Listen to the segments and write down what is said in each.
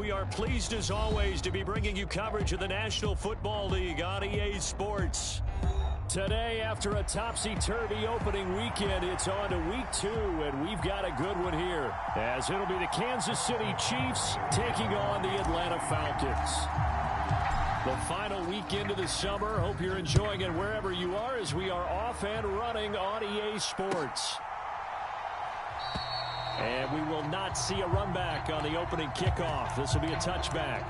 we are pleased as always to be bringing you coverage of the National Football League on EA Sports. Today, after a topsy-turvy opening weekend, it's on to week 2, and we've got a good one here, as it'll be the Kansas City Chiefs taking on the Atlanta Falcons. The final weekend of the summer. Hope you're enjoying it wherever you are, as we are off and running on EA Sports. And we will not see a run back on the opening kickoff. This will be a touchback.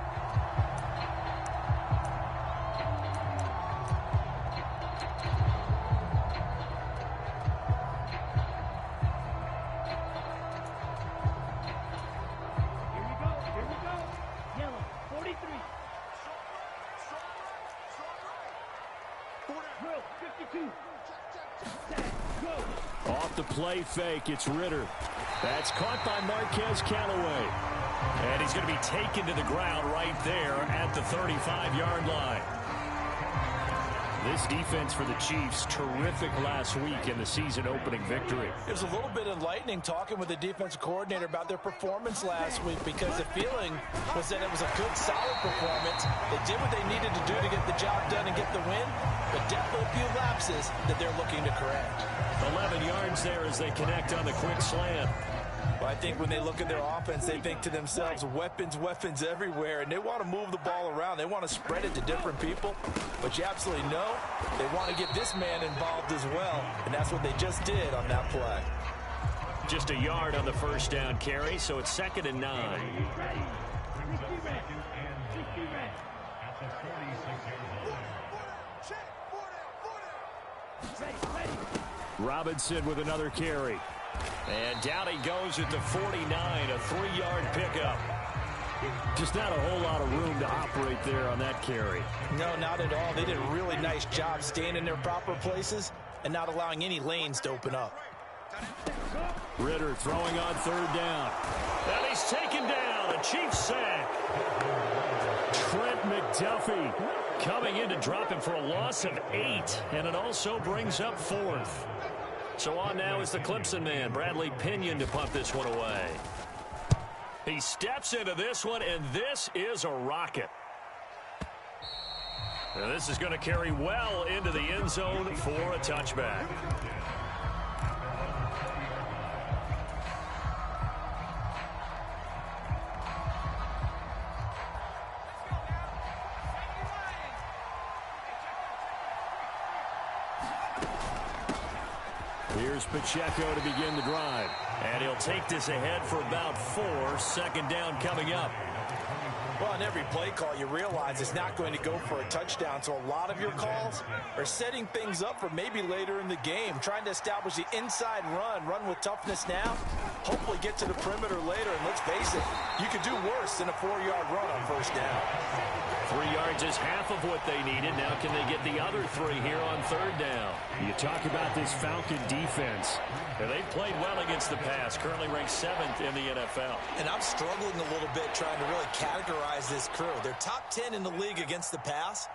Off the play fake, it's Ritter. That's caught by Marquez Callaway. And he's going to be taken to the ground right there at the 35-yard line. This defense for the Chiefs, terrific last week in the season-opening victory. It was a little bit enlightening talking with the defensive coordinator about their performance last week, because the feeling was that it was a good, solid performance. They did what they needed to do to get the job done and get the win, but definitely a few lapses that they're looking to correct. 11 yards there as they connect on the quick slant. Well, I think when they look at their offense, they think to themselves, weapons, weapons everywhere, and they want to move the ball around. They want to spread it to different people, but you absolutely know they want to get this man involved as well, and that's what they just did on that play. Just a yard on the first down carry, so it's 2nd and 9. Robinson with another carry. And down he goes at the 49, a 3-yard pickup. Just not a whole lot of room to operate there on that carry. No, not at all. They did a really nice job staying in their proper places and not allowing any lanes to open up. Ritter throwing on 3rd down. And he's taken down, a Chiefs sack. Trent McDuffie coming in to drop him for a loss of 8, and it also brings up 4th. So on now is the Clemson man, Bradley Pinion, to punt this one away. He steps into this one, and this is a rocket. Now this is going to carry well into the end zone for a touchback. Here's Pacheco to begin the drive. And he'll take this ahead for about 4. 2nd down coming up. Well, on every play call, you realize it's not going to go for a touchdown. So a lot of your calls are setting things up for maybe later in the game, trying to establish the inside run with toughness now, hopefully get to the perimeter later. And let's face it, you could do worse than a 4-yard run on 1st down. 3 yards is half of what they needed. Now can they get the other 3 here on 3rd down? You talk about this Falcon defense. They've played well against the pass, currently ranked 7th in the NFL. And I'm struggling a little bit trying to really categorize this crew. They're top 10 in the league against the pass,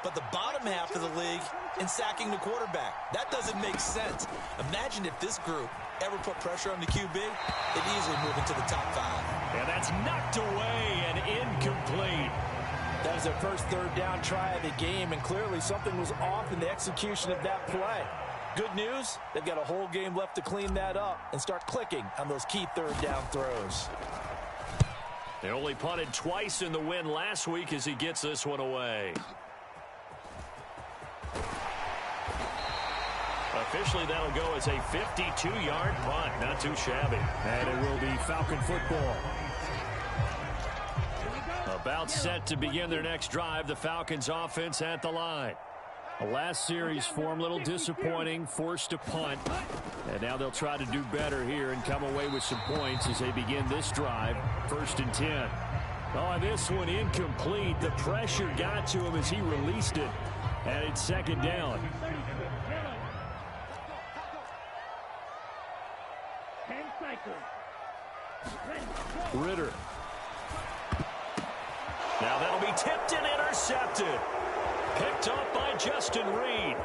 but the bottom half of the league in sacking the quarterback. That doesn't make sense. Imagine if this group ever put pressure on the QB, they'd easily move into the top 5. And that's knocked away and incomplete. That was their first 3rd down try of the game, and clearly something was off in the execution of that play. Good news, they've got a whole game left to clean that up and start clicking on those key 3rd down throws. They only punted twice in the win last week as he gets this one away. Officially, that'll go as a 52-yard punt. Not too shabby. And it will be Falcon football. About set to begin their next drive. The Falcons offense at the line. The last series form a little disappointing, forced to punt. And now they'll try to do better here and come away with some points as they begin this drive. 1st and 10. Oh, and this one incomplete. The pressure got to him as he released it. And it's 2nd down. Ritter. Now that'll be tipped and intercepted. Picked up by Justin Reed.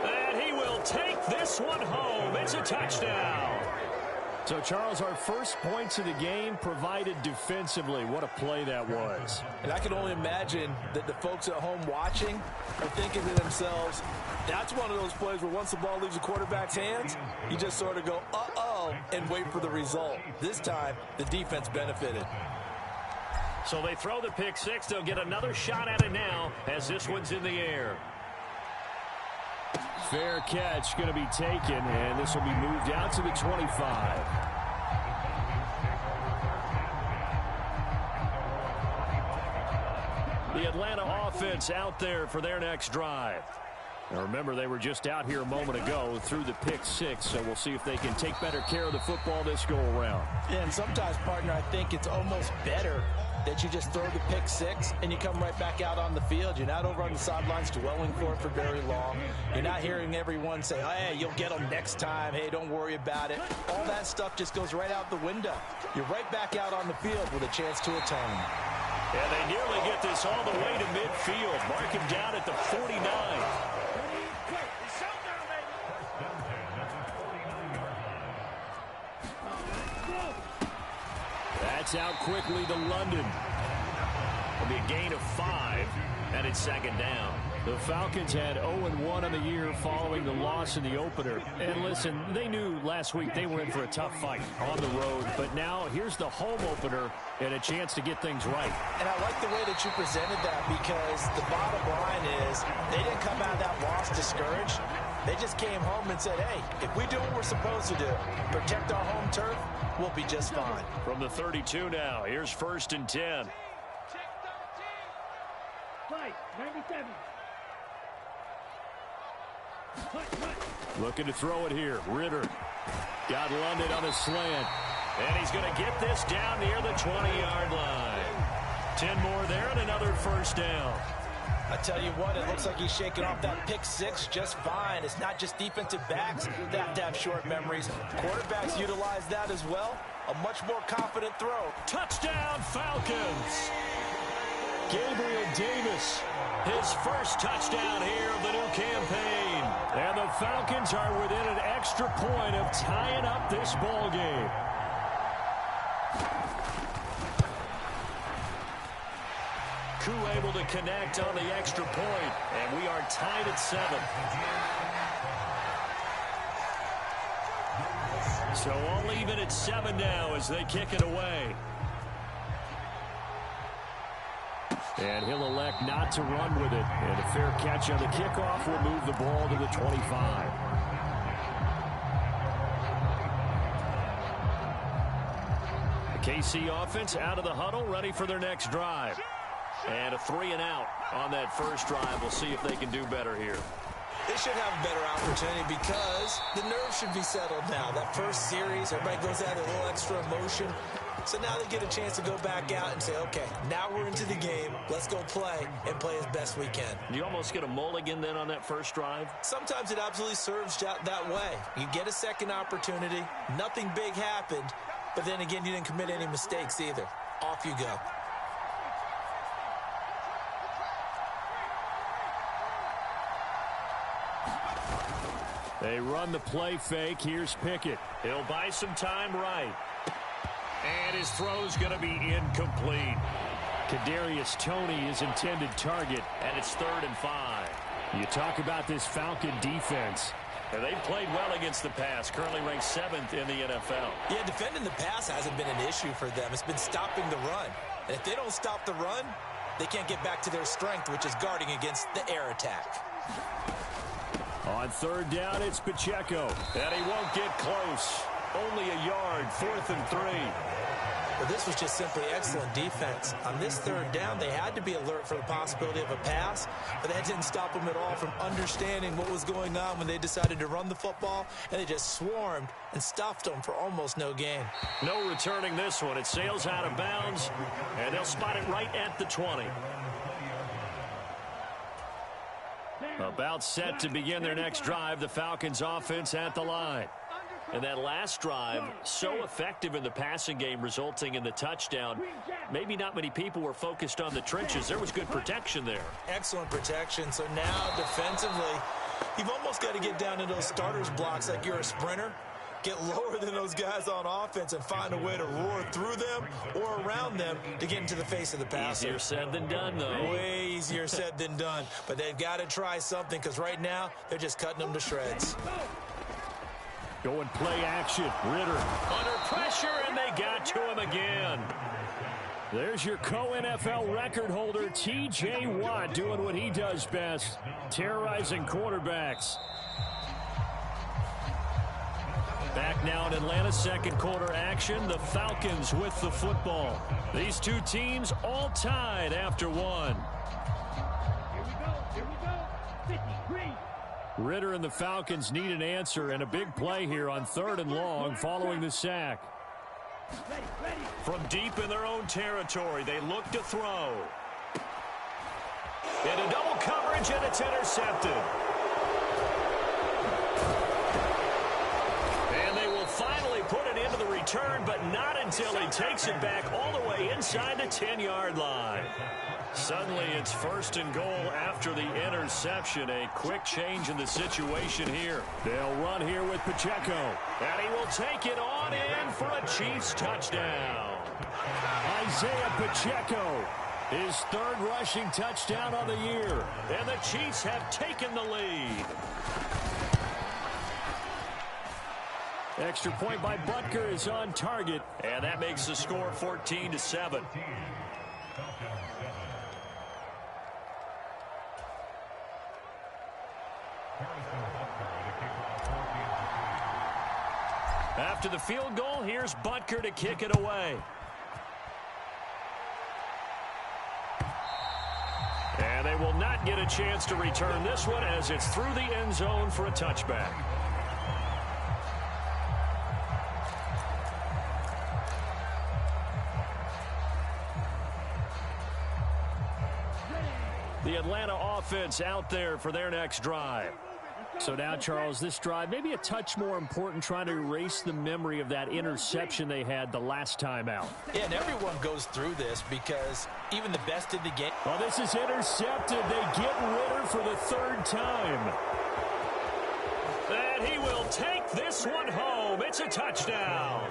And he will take this one home. It's a touchdown. So, Charles, our first points of the game provided defensively. What a play that was. And I can only imagine that the folks at home watching are thinking to themselves, that's one of those plays where once the ball leaves the quarterback's hands, you just sort of go, uh-oh, and wait for the result. This time, the defense benefited. So they throw the pick six. They'll get another shot at it now as this one's in the air. Fair catch going to be taken, and this will be moved out to the 25. The Atlanta offense out there for their next drive. Now remember, they were just out here a moment ago through the pick six, so we'll see if they can take better care of the football this go around. Yeah, and sometimes, partner, I think it's almost better that you just throw the pick six and you come right back out on the field. You're not over on the sidelines dwelling for it for very long. You're not hearing everyone say, hey, you'll get them next time. Hey, don't worry about it. All that stuff just goes right out the window. You're right back out on the field with a chance to atone. And they nearly get this all the way to midfield. Mark him down at the 49. That's out quickly to London. It'll be a gain of 5, and it's second down. The Falcons had 0-1 on the year following the loss in the opener. And listen, they knew last week they were in for a tough fight on the road. But now here's the home opener and a chance to get things right. And I like the way that you presented that, because the bottom line is they didn't come out of that loss discouraged. They just came home and said, hey, if we do what we're supposed to do, protect our home turf, we'll be just fine. From the 32 now, here's 1st and 10. Fight, 97. Looking to throw it here. Ritter got London on a slant. And he's going to get this down near the 20-yard line. 10 more there and another first down. I tell you what, it looks like he's shaking off that pick six just fine. It's not just defensive backs that have to have short memories. Quarterbacks utilize that as well. A much more confident throw. Touchdown, Falcons. Gabriel Davis, his first touchdown here of the new campaign. And the Falcons are within an extra point of tying up this ball game. Koo able to connect on the extra point, and we are tied at 7. So all even at 7 now as they kick it away. And he'll elect not to run with it. And a fair catch on the kickoff will move the ball to the 25. The KC offense out of the huddle, ready for their next drive. And a 3-and-out on that first drive. We'll see if they can do better here. They should have a better opportunity because the nerves should be settled now. That first series, everybody goes out a little extra emotion. So now they get a chance to go back out and say, okay, now we're into the game. Let's go play and play as best we can. You almost get a mulligan then on that first drive? Sometimes it absolutely serves that way. You get a second opportunity. Nothing big happened. But then again, you didn't commit any mistakes either. Off you go. They run the play fake. Here's Pickett. He'll buy some time right. And his throw's going to be incomplete. Kadarius Toney is intended target, and it's 3rd and 5. You talk about this Falcon defense. And they've played well against the pass, currently ranked 7th in the NFL. Yeah, defending the pass hasn't been an issue for them. It's been stopping the run. And if they don't stop the run, they can't get back to their strength, which is guarding against the air attack. On 3rd down, it's Pacheco. And he won't get close. Only a yard, 4th and 3. Well, this was just simply excellent defense. On this 3rd down, they had to be alert for the possibility of a pass, but that didn't stop them at all from understanding what was going on when they decided to run the football, and they just swarmed and stuffed them for almost no gain. No returning this one. It sails out of bounds, and they'll spot it right at the 20. About set to begin their next drive, the Falcons offense at the line. And that last drive, so effective in the passing game, resulting in the touchdown. Maybe not many people were focused on the trenches. There was good protection there. Excellent protection. So now defensively, you've almost got to get down into those starters blocks like you're a sprinter. get lower than those guys on offense and find a way to roar through them or around them to get into the face of the passer. Easier said than done, though. Way easier said than done. But they've got to try something because right now they're just cutting them to shreds. Going play action. Ridder under pressure, and they got to him again. There's your co-NFL record holder, T.J. Watt, doing what he does best, terrorizing quarterbacks. Back now in Atlanta's second quarter action, the Falcons with the football. These two teams all tied after one. Here we go. 53. Ridder and the Falcons need an answer, and a big play here on 3rd and long following the sack. Ready. From deep in their own territory, they look to throw. Into double coverage, and it's intercepted. And they will finally put it into the return, but not until he takes it back all the way inside the 10-yard line. Suddenly, it's 1st and goal after the interception. A quick change in the situation here. They'll run here with Pacheco. And he will take it on in for a Chiefs touchdown. Isaiah Pacheco, his 3rd rushing touchdown on the year. And the Chiefs have taken the lead. Extra point by Butker is on target. And that makes the score 14-7. After the field goal, here's Butker to kick it away. And they will not get a chance to return this one as it's through the end zone for a touchback. The Atlanta offense out there for their next drive. So now, Charles, this drive maybe a touch more important, trying to erase the memory of that interception they had the last time out. Yeah, and everyone goes through this because even the best in the game. Well, this is intercepted. They get Ridder for the 3rd time. And he will take this one home. It's a touchdown.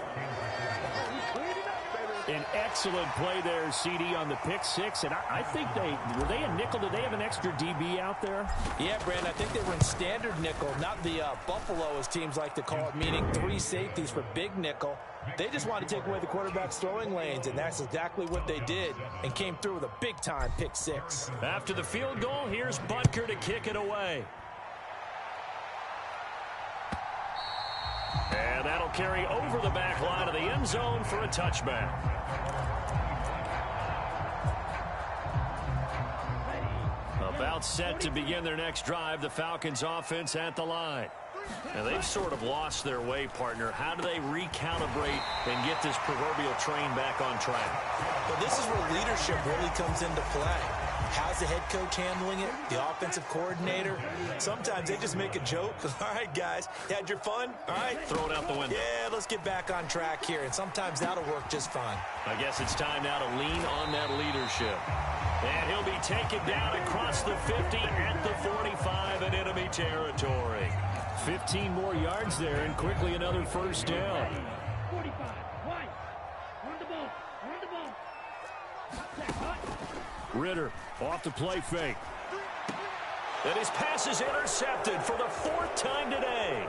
An excellent play there, CD, on the pick six. And I think were they a nickel? Did they have an extra DB out there? Yeah, Brandon, I think they were in standard nickel, not the Buffalo, as teams like to call it, meaning 3 safeties for big nickel. They just wanted to take away the quarterback's throwing lanes, and that's exactly what they did and came through with a big-time pick six. After the field goal, here's Butker to kick it away. And that'll carry over the back line of the end zone for a touchback. About set to begin their next drive, the Falcons offense at the line. Now, they've sort of lost their way, partner. How do they recalibrate and get this proverbial train back on track? Well, this is where leadership really comes into play. How's the head coach handling it? The offensive coordinator? Sometimes they just make a joke. All right, guys, you had your fun? All right. Throw it out the window. Yeah, let's get back on track here. And sometimes that'll work just fine. I guess it's time now to lean on that leadership. And he'll be taken down across the 50 at the 45 in enemy territory. 15 more yards there, and quickly another 1st down. 45. White. On the ball. Ridder off the play fake. And his pass is intercepted for the 4th time today.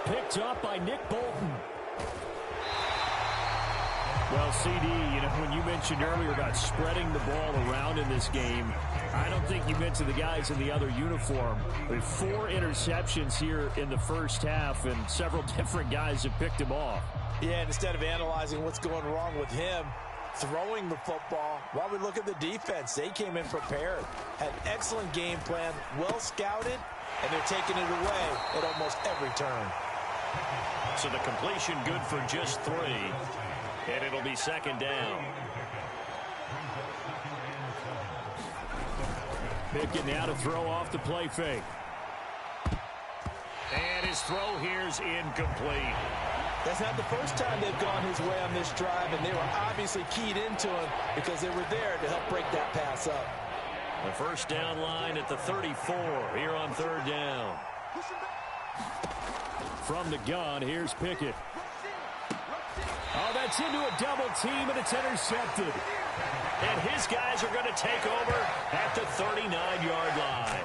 Picked up by Nick Bolton. Well, CD, when you mentioned earlier about spreading the ball around in this game, I don't think you mentioned the guys in the other uniform. With 4 interceptions here in the first half, and several different guys have picked him off. Yeah, and instead of analyzing what's going wrong with him, throwing the football, while we look at the defense, they came in prepared. Had an excellent game plan, well scouted, and they're taking it away at almost every turn. So the completion good for just 3. And it'll be 2nd down. Picking now to throw off the play fake. And his throw here's incomplete. That's not the first time they've gone his way on this drive, and they were obviously keyed into him because they were there to help break that pass up. The 1st down line at the 34 here on 3rd down. From the gun, here's Pickett. Oh, that's into a double team, and it's intercepted. And his guys are going to take over at the 39-yard line.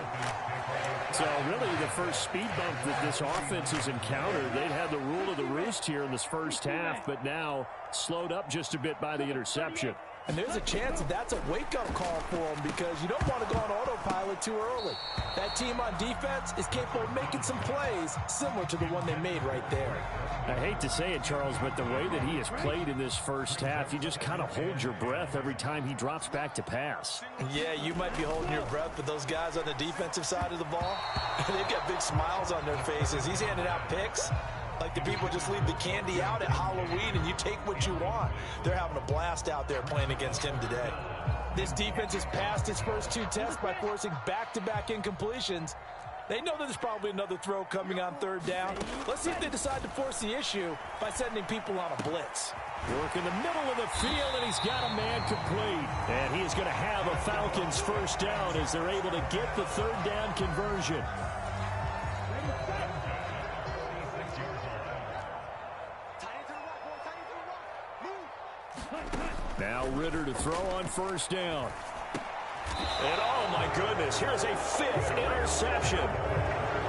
So really the first speed bump that this offense has encountered, they'd had the rule of the roost here in this first half, but now slowed up just a bit by the interception. And there's a chance that that's a wake-up call for them because you don't want to go on autopilot too early. That team on defense is capable of making some plays similar to the one they made right there. I hate to say it, Charles, but the way that he has played in this first half, you just kind of hold your breath every time he drops back to pass. Yeah, you might be holding your breath, but those guys on the defensive side of the ball, they've got big smiles on their faces. He's handing out picks like the people just leave the candy out at Halloween and you take what you want. They're having a blast out there playing against him today. This defense has passed its first two tests by forcing back-to-back incompletions. They know that there's probably another throw coming on third down. Let's see if they decide to force the issue by sending people on a blitz. Work in the middle of the field, and he's got a man complete. And he is going to have a Falcons first down as they're able to get the third down conversion. Now Ritter to throw on first down. And oh my goodness, here's a fifth interception.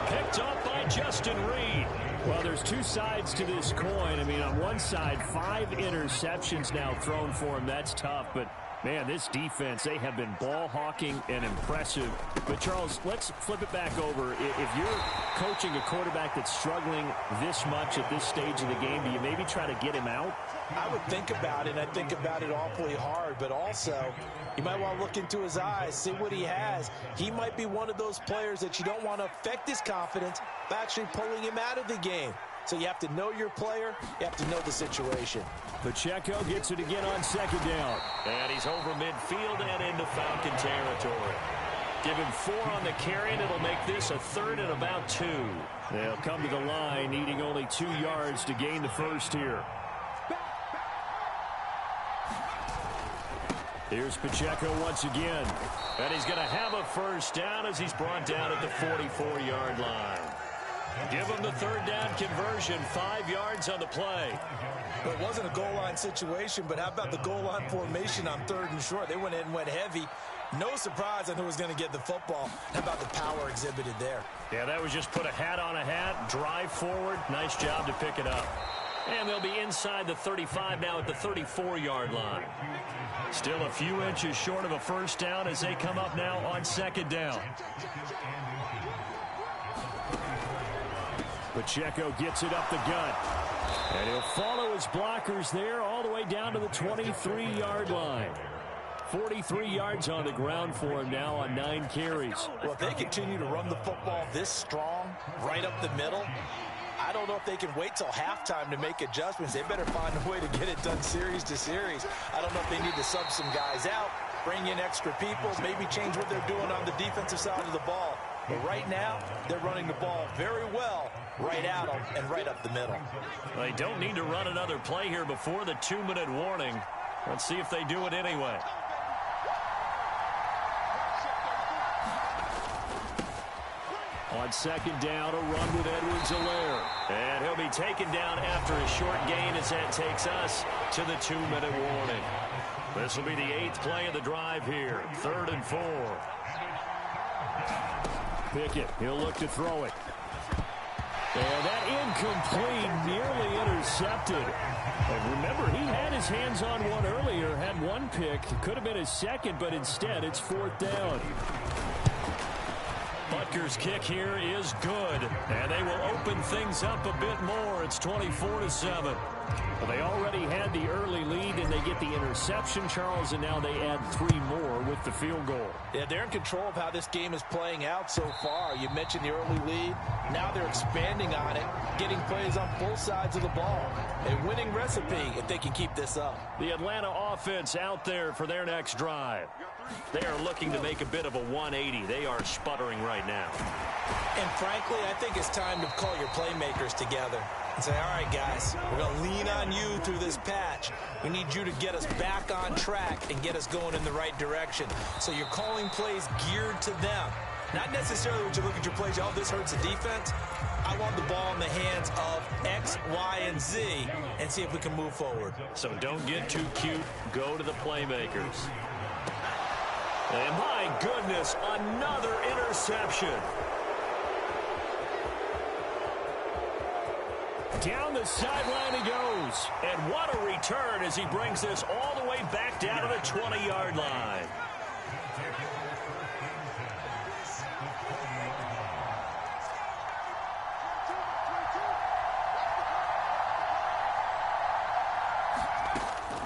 Picked up by Justin Reed. Well, there's two sides to this coin. I mean, on one side, 5 interceptions now thrown for him. That's tough, but man, this defense, they have been ball hawking and impressive. But Charles, let's flip it back over. If you're coaching a quarterback that's struggling this much at this stage of the game, do you maybe try to get him out? I would think about it, and I think about it awfully hard, but also you might want to look into his eyes, see what he has. He might be one of those players that you don't want to affect his confidence by actually pulling him out of the game. So you have to know your player, you have to know the situation. Pacheco gets it again on second down. And he's over midfield and into Falcon territory. Give him 4 on the carry, and it'll make this a third and about 2. They'll come to the line, needing only 2 yards to gain the first here. Here's Pacheco once again. And he's going to have a first down as he's brought down at the 44-yard line. Give him the third down conversion, 5 yards on the play. Well, it wasn't a goal line situation, but how about the goal line formation on third and short? They went in and went heavy. No surprise on who was going to get the football. How about the power exhibited there? Yeah, that was just put a hat on a hat, drive forward. Nice job to pick it up. And they'll be inside the 35 now at the 34-yard line. Still a few inches short of a first down as they come up now on second down. Pacheco gets it up the gut. And he'll follow his blockers there all the way down to the 23-yard line. 43 yards on the ground for him now on 9 carries. Well, if they continue to run the football this strong, right up the middle, I don't know if they can wait till halftime to make adjustments. They better find a way to get it done series to series. I don't know if they need to sub some guys out, bring in extra people, maybe change what they're doing on the defensive side of the ball. But right now, they're running the ball very well right at them and right up the middle. They don't need to run another play here before the 2-minute warning. Let's see if they do it anyway. On second down, a run with Edwards-Helaire. And he'll be taken down after a short gain as that takes us to the 2-minute warning. This will be the 8th play of the drive here. 3rd and 4. Pickett, he'll look to throw it. And that incomplete, nearly intercepted. And remember, he had his hands on one earlier, had one pick. Could have been his second, but instead it's 4th down. Butker's kick here is good, and they will open things up a bit more. It's 24-7. Well, they already had the early lead, and they get the interception, Charles, and now they add 3 more with the field goal. Yeah, they're in control of how this game is playing out so far. You mentioned the early lead. Now they're expanding on it, getting plays on both sides of the ball. A winning recipe if they can keep this up. The Atlanta offense out there for their next drive. They are looking to make a bit of a 180. They are sputtering right now. And frankly, I think it's time to call your playmakers together and say, all right, guys, we're going to lean on you through this patch. We need you to get us back on track and get us going in the right direction. So you're calling plays geared to them. Not necessarily what you look at your plays, oh, this hurts the defense. I want the ball in the hands of X, Y, and Z and see if we can move forward. So don't get too cute. Go to the playmakers. And my goodness, another interception. Down the sideline he goes. And what a return as he brings this all the way back down to the 20-yard line.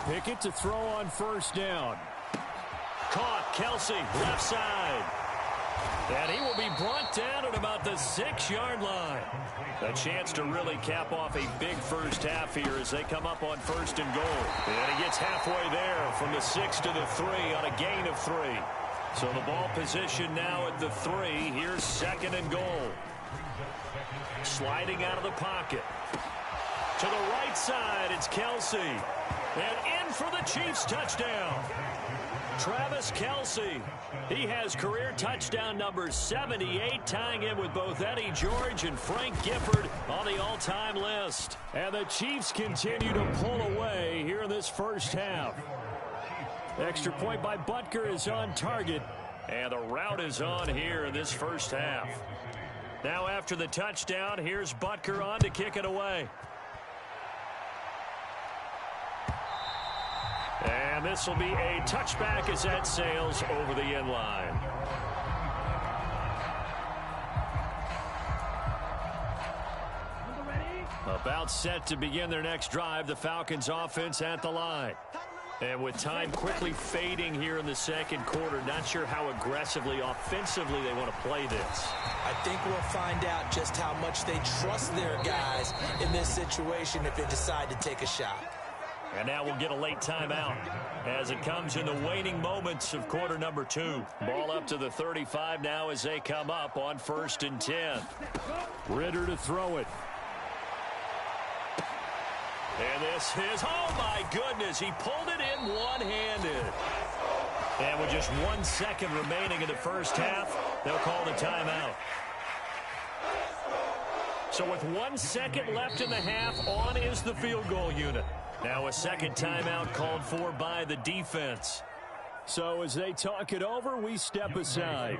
Pickett to throw on first down. Caught, Kelsey, left side. And he will be brought down at about the 6-yard line. A chance to really cap off a big first half here as they come up on first and goal. And he gets halfway there from the 6 to the 3 on a gain of 3. So the ball position now at the 3. Here's second and goal. Sliding out of the pocket. To the right side, it's Kelsey. And in for the Chiefs touchdown. Travis Kelce. He has career touchdown number 78, tying in with both Eddie George and Frank Gifford on the all-time list. And the Chiefs continue to pull away here in this first half. Extra point by Butker is on target. And the route is on here in this first half. Now after the touchdown, here's Butker on to kick it away. And this will be a touchback as that sails over the end line. About set to begin their next drive, the Falcons offense at the line. And with time quickly fading here in the second quarter, not sure how aggressively, offensively they want to play this. I think we'll find out just how much they trust their guys in this situation if they decide to take a shot. And now we'll get a late timeout as it comes in the waning moments of quarter number 2. Ball up to the 35 now as they come up on first and 10. Ritter to throw it. And this is, oh my goodness, he pulled it in one-handed. And with just 1 second remaining in the first half, they'll call the timeout. So with 1 second left in the half, on is the field goal unit. Now a second timeout called for by the defense. So as they talk it over, we step aside.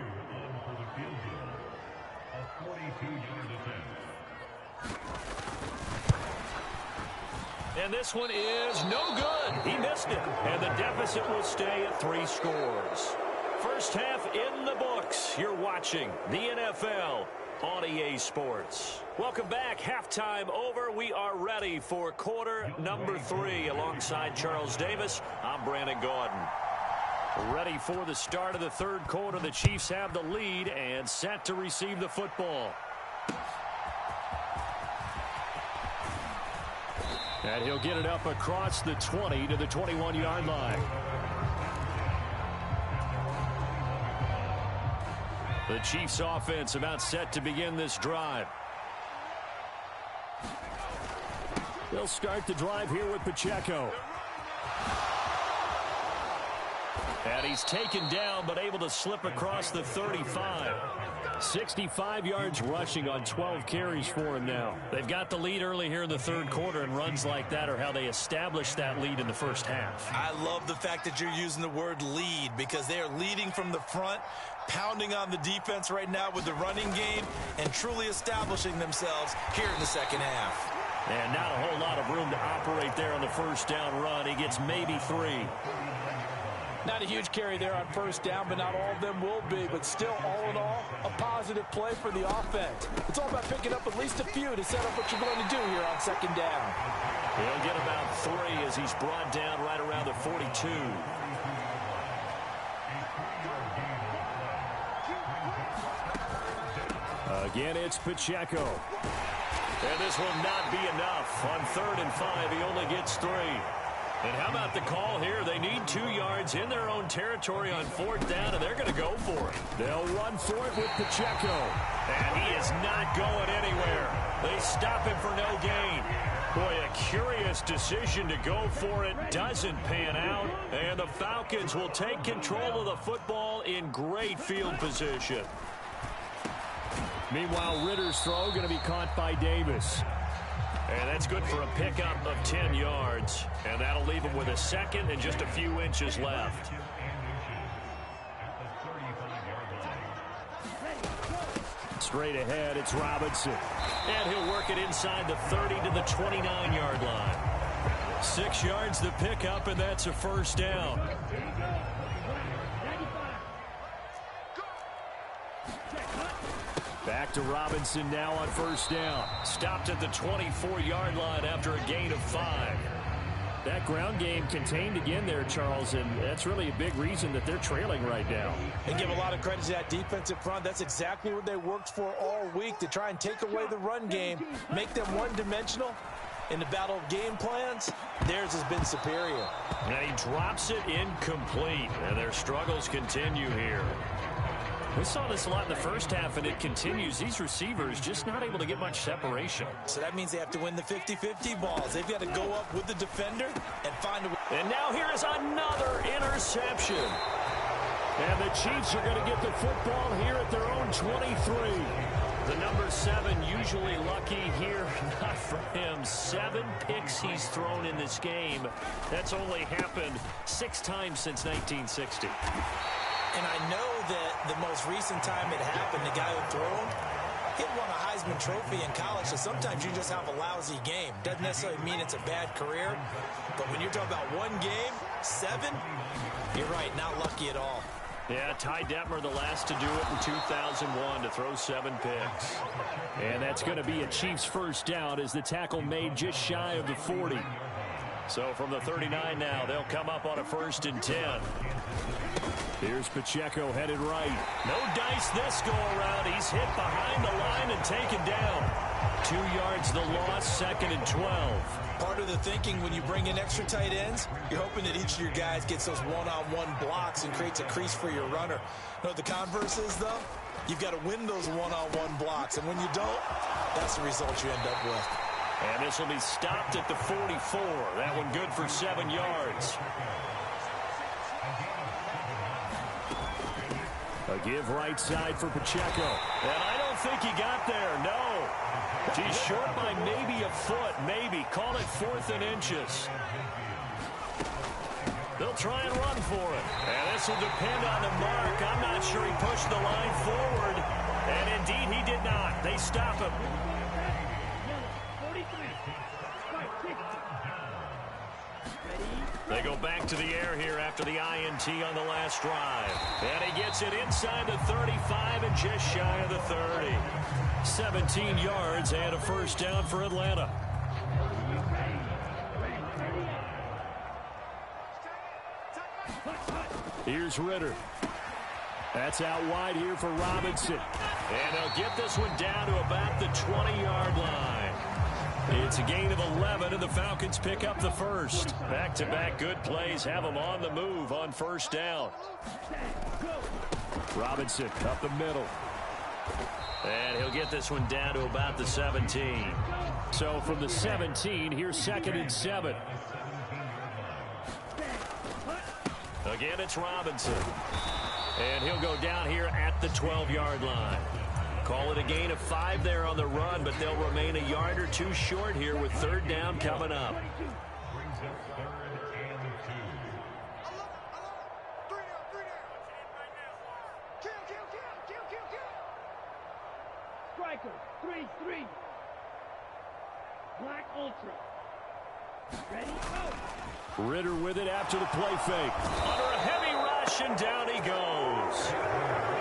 And this one is no good. He missed it. And the deficit will stay at 3 scores. First half in the books. You're watching the NFL on EA Sports. Welcome back. Halftime over. We are ready for quarter number 3. Alongside Charles Davis, I'm Brandon Gordon. Ready for the start of the third quarter. The Chiefs have the lead and set to receive the football. And he'll get it up across the 20 to the 21-yard line. The Chiefs offense about set to begin this drive. They'll start the drive here with Pacheco. And he's taken down but able to slip across the 35. 65 yards rushing on 12 carries for him now. They've got the lead early here in the third quarter, and runs like that are how they establish that lead in the first half. I love the fact that you're using the word lead because they are leading from the front, pounding on the defense right now with the running game, and truly establishing themselves here in the second half. And not a whole lot of room to operate there on the first down run. He gets maybe 3. Not a huge carry there on first down, but not all of them will be. But still, all in all, a positive play for the offense. It's all about picking up at least a few to set up what you're going to do here on second down. He'll get about 3 as he's brought down right around the 42. Again, it's Pacheco. And this will not be enough. On 3rd and 5, he only gets 3. And how about the call here? They need 2 yards in their own territory on 4th down, and they're going to go for it. They'll run for it with Pacheco. And he is not going anywhere. They stop him for no gain. Boy, a curious decision to go for it. Doesn't pan out. And the Falcons will take control of the football in great field position. Meanwhile, Ritter's throw going to be caught by Davis. And that's good for a pickup of 10 yards. And that'll leave him with a second and just a few inches left. Straight ahead, it's Robinson. And he'll work it inside the 30 to the 29-yard line. 6 yards the pickup, and that's a first down. Back to Robinson now on first down. Stopped at the 24-yard line after a gain of 5. That ground game contained again there, Charles, and that's really a big reason that they're trailing right now. And give a lot of credit to that defensive front. That's exactly what they worked for all week, to try and take away the run game, make them one-dimensional. In the battle of game plans, theirs has been superior. And he drops it incomplete, and their struggles continue here. We saw this a lot in the first half, and it continues. These receivers just not able to get much separation. So that means they have to win the 50-50 balls. They've got to go up with the defender and find a way. And now here is another interception. And the Chiefs are going to get the football here at their own 23. The number 7 usually lucky here. Not for him. 7 picks he's thrown in this game. That's only happened 6 times since 1960. And I know that the most recent time it happened, the guy who threw him, he won a Heisman Trophy in college, so sometimes you just have a lousy game. Doesn't necessarily mean it's a bad career, but when you're talking about one game, 7, you're right, not lucky at all. Yeah, Ty Detmer the last to do it in 2001 to throw 7 picks. And that's going to be a Chiefs first down as the tackle made just shy of the 40. So from the 39 now, they'll come up on a 1st and 10. Here's Pacheco headed right. No dice this go around. He's hit behind the line and taken down. 2 yards the loss, 2nd and 12. Part of the thinking when you bring in extra tight ends, you're hoping that each of your guys gets those one-on-one blocks and creates a crease for your runner. You know what the converse is, though? You've got to win those one-on-one blocks, and when you don't, that's the result you end up with. And this will be stopped at the 44. That one good for 7 yards. A give right side for Pacheco. And I don't think he got there, no. He's short by maybe a foot, maybe. Call it 4th and inches. They'll try and run for it. And this will depend on the mark. I'm not sure he pushed the line forward. And indeed, he did not. They stop him. They go back to the air here after the INT on the last drive. And he gets it inside the 35 and just shy of the 30. 17 yards and a first down for Atlanta. Here's Ritter. That's out wide here for Robinson. And they'll get this one down to about the 20-yard line. It's a gain of 11, and the Falcons pick up the first. Back-to-back good plays have them on the move on first down. Robinson up the middle. And he'll get this one down to about the 17. So from the 17, here's 2nd and 7. Again, it's Robinson. And he'll go down here at the 12-yard line. Call it a gain of 5 there on the run, but they'll remain a yard or 2 short here with 3rd down coming up. Striker, 3-3. Black Ultra. Ready, go. Ritter with it after the play fake. Under a heavy rush, and down he goes.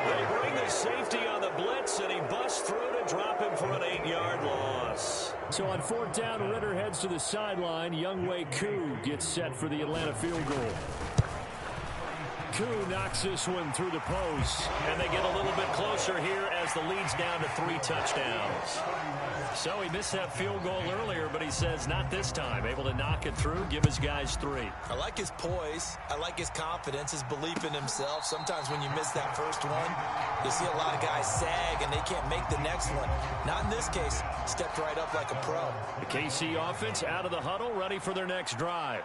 They bring the safety on the blitz, and he busts through to drop him for an 8-yard loss. So on 4th down, Ritter heads to the sideline. Younghoe Koo gets set for the Atlanta field goal. Koo knocks this one through the post, and they get a little bit closer here as the lead's down to 3 touchdowns. So he missed that field goal earlier, but he says not this time. Able to knock it through, give his guys 3. I like his poise. I like his confidence, his belief in himself. Sometimes when you miss that first one, you see a lot of guys sag and they can't make the next one. Not in this case. Stepped right up like a pro. The KC offense out of the huddle, ready for their next drive.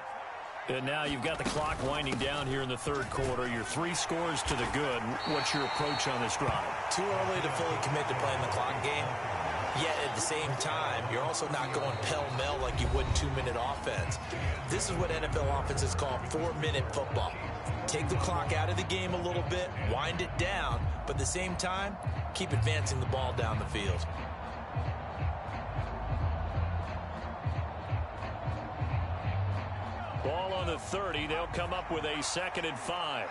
And now you've got the clock winding down here in the third quarter. Your 3 scores to the good. What's your approach on this drive? Too early to fully commit to playing the clock game. Yet at the same time, you're also not going pell-mell like you would in 2-minute offense. This is what NFL offenses call 4-minute football. Take the clock out of the game a little bit, wind it down, but at the same time, keep advancing the ball down the field. Ball on the 30. They'll come up with a 2nd and 5.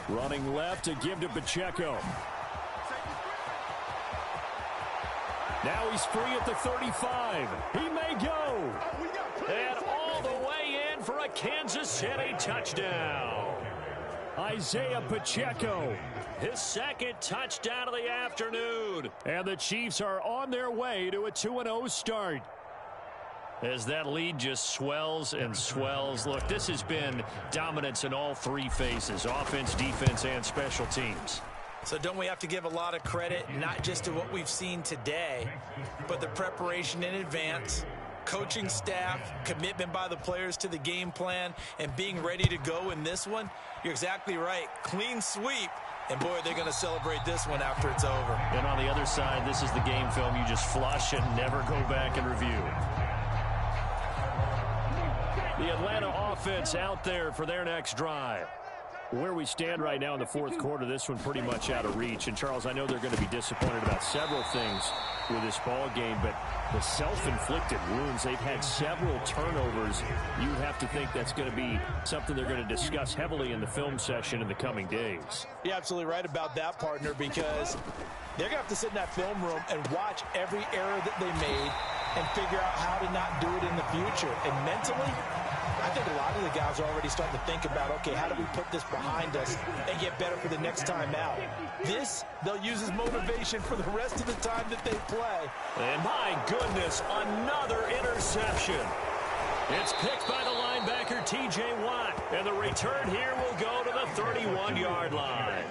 Running left to give to Pacheco. Now he's free at the 35. He may go. And all the way in for a Kansas City touchdown. Isaiah Pacheco, his 2nd touchdown of the afternoon. And the Chiefs are on their way to a 2-0 start. As that lead just swells and swells. Look, this has been dominance in all 3 phases, offense, defense, and special teams. So don't we have to give a lot of credit, not just to what we've seen today, but the preparation in advance, coaching staff, commitment by the players to the game plan, and being ready to go in this one? You're exactly right. Clean sweep. And, boy, they're going to celebrate this one after it's over. And on the other side, this is the game film you just flush and never go back and review. The Atlanta offense out there for their next drive. Where we stand right now in the fourth quarter, this one pretty much out of reach. And, Charles, I know they're going to be disappointed about several things with this ball game, but the self-inflicted wounds, they've had several turnovers. You have to think that's going to be something they're going to discuss heavily in the film session in the coming days. You're absolutely right about that, partner, because they're going to have to sit in that film room and watch every error that they made and figure out how to not do it in the future. And mentally, I think a lot of the guys are already starting to think about, okay, how do we put this behind us and get better for the next time out? This, they'll use as motivation for the rest of the time that they play. And my goodness, another interception. It's picked by the linebacker, T.J. Watt. And the return here will go to the 31-yard line.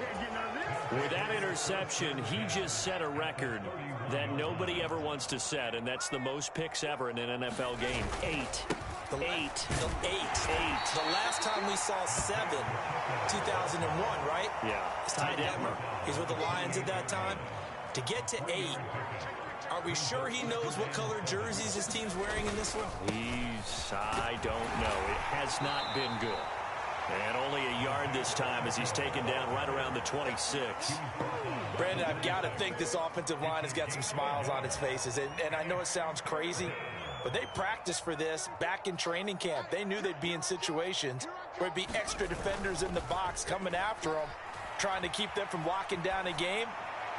With that interception, he just set a record that nobody ever wants to set, and that's the most picks ever in an NFL game. 8. Eight. The last time we saw 7, 2001, right? Yeah. It's Ty Detmer. He's with the Lions at that time. To get to 8, are we sure he knows what color jerseys his team's wearing in this one? I don't know. It has not been good. And only a yard this time as he's taken down right around the 26. Brandon, I've got to think this offensive line has got some smiles on its faces. And I know it sounds crazy, but they practiced for this back in training camp. They knew they'd be in situations where it'd be extra defenders in the box coming after them, trying to keep them from locking down a game.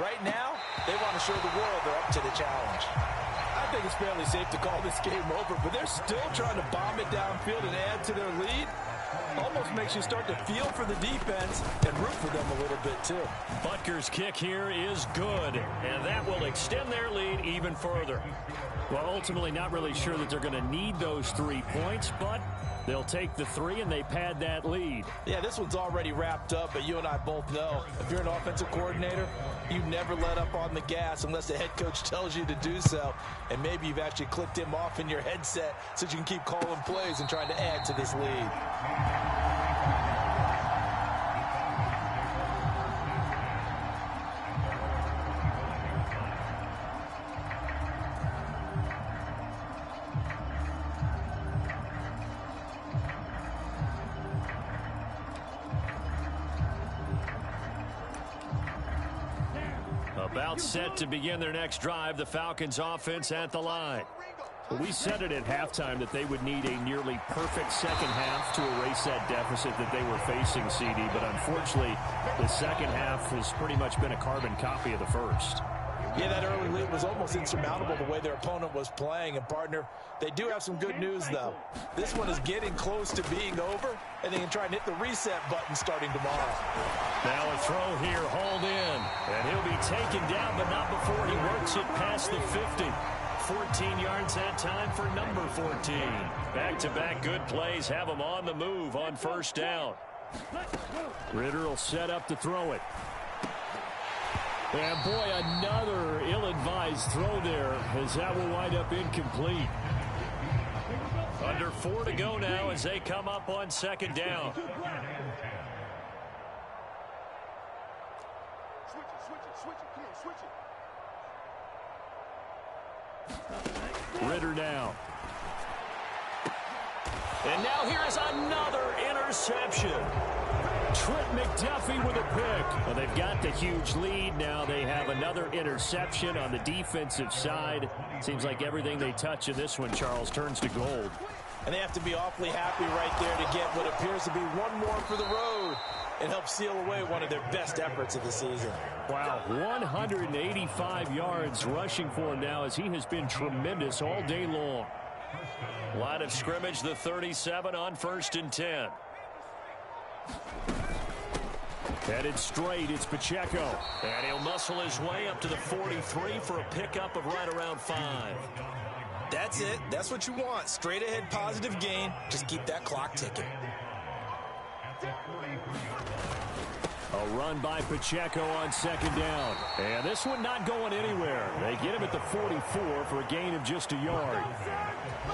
Right now, they want to show the world they're up to the challenge. I think it's fairly safe to call this game over, but they're still trying to bomb it downfield and add to their lead. Almost makes you start to feel for the defense and root for them a little bit, too. Butker's kick here is good, and that will extend their lead even further. Well, ultimately not really sure that they're going to need those 3 points, but they'll take the 3 and they pad that lead. Yeah, this one's already wrapped up, but you and I both know if you're an offensive coordinator, you never let up on the gas unless the head coach tells you to do so. And maybe you've actually clicked him off in your headset so you can keep calling plays and trying to add to this lead. About set to begin their next drive, the Falcons offense at the line. We said it at halftime that they would need a nearly perfect second half to erase that deficit that they were facing, CD, but unfortunately the second half has pretty much been a carbon copy of the first. Yeah, that early lead was almost insurmountable the way their opponent was playing. And, partner, they do have some good news, though. This one is getting close to being over, and they can try and hit the reset button starting tomorrow. Now a throw here, hauled in. And he'll be taken down, but not before he works it past the 50. 14 yards that time for number 14. Back-to-back good plays have him on the move on first down. Ritter will set up to throw it. And, boy, another ill-advised throw there as that will wind up incomplete. Under 4 to go now as they come up on second down. Ritter now. And now here is another interception. Trent McDuffie with a pick. Well, they've got the huge lead. Now they have another interception on the defensive side. Seems like everything they touch in this one, Charles, turns to gold. And they have to be awfully happy right there to get what appears to be one more for the road and help seal away one of their best efforts of the season. Wow, 185 yards rushing for him now as he has been tremendous all day long. Line of scrimmage, the 37 on 1st and 10. Headed straight, it's Pacheco. And he'll muscle his way up to the 43 for a pickup of right around 5. That's it. That's what you want. Straight ahead positive gain. Just keep that clock ticking. A run by Pacheco on second down. And this one not going anywhere. They get him at the 44 for a gain of just a yard.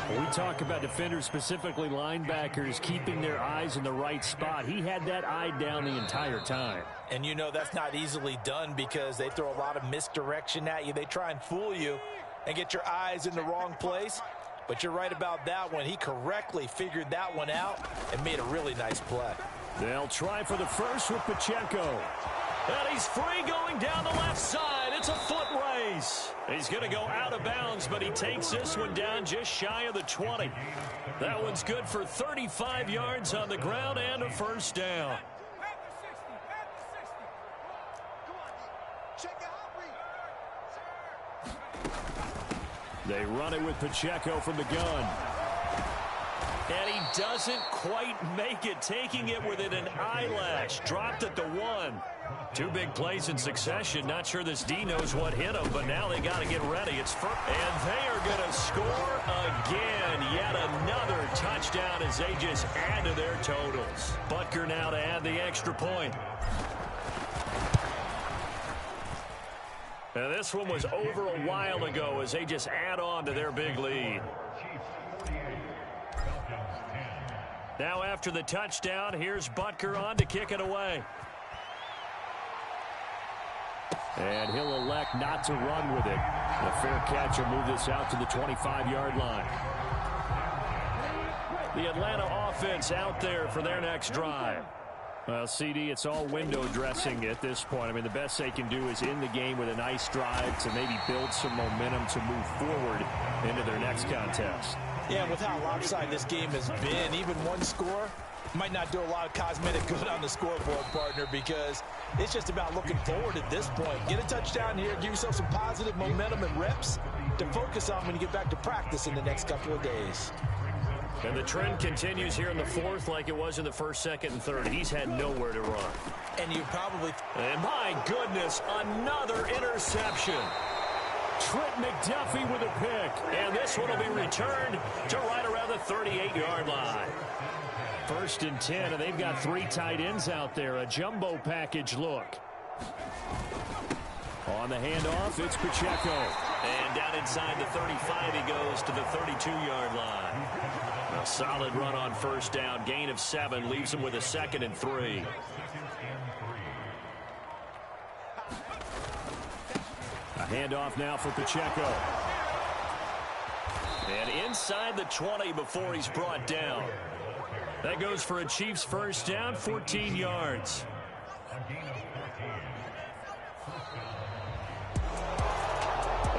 When we talk about defenders, specifically linebackers, keeping their eyes in the right spot, he had that eye down the entire time. And you know that's not easily done because they throw a lot of misdirection at you. They try and fool you and get your eyes in the wrong place. But you're right about that one. He correctly figured that one out and made a really nice play. They'll try for the first with Pacheco. And he's free going down the left side. It's a foot race. He's going to go out of bounds, but he takes this one down just shy of the 20. That one's good for 35 yards on the ground and a first down. They run it with Pacheco from the gun. And he doesn't quite make it, taking it within an eyelash. Dropped at the 1. 2 big plays in succession. Not sure this D knows what hit him, but now they got to get ready. It's first, and they are going to score again. Yet another touchdown as they just add to their totals. Butker now to add the extra point. And this one was over a while ago as they just add on to their big lead. Now after the touchdown, here's Butker on to kick it away. And he'll elect not to run with it. A fair catch will move this out to the 25-yard line. The Atlanta offense out there for their next drive. Well, CD, it's all window dressing at this point. I mean, the best they can do is end the game with a nice drive to maybe build some momentum to move forward into their next contest. Yeah, with how lopsided this game has been, even one score might not do a lot of cosmetic good on the scoreboard, partner, because it's just about looking forward at this point. Get a touchdown here, give yourself some positive momentum and reps to focus on when you get back to practice in the next couple of days. And the trend continues here in the 4th like it was in the 1st, 2nd, and 3rd. He's had nowhere to run. And you probably... And my goodness, another interception. Trent McDuffie with a pick. And this one will be returned to right around the 38-yard line. 1st and 10, and they've got 3 tight ends out there. A jumbo package look. On the handoff, it's Pacheco. And down inside the 35, he goes to the 32-yard line. A solid run on 1st down. Gain of 7 leaves him with a 2nd and 3. A handoff now for Pacheco. And inside the 20 before he's brought down. That goes for a Chiefs first down, 14 yards.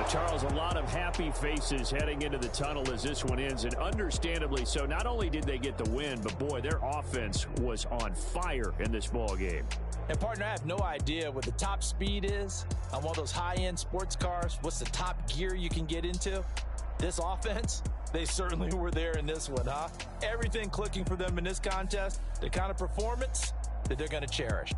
Charles, a lot of happy faces heading into the tunnel as this one ends, and understandably so. Not only did they get the win, but boy, their offense was on fire in this ball game. And partner, I have no idea what the top speed is on one of those high-end sports cars. What's the top gear you can get into? This offense, they certainly were there in this one, huh? Everything clicking for them in this contest, the kind of performance that they're going to cherish.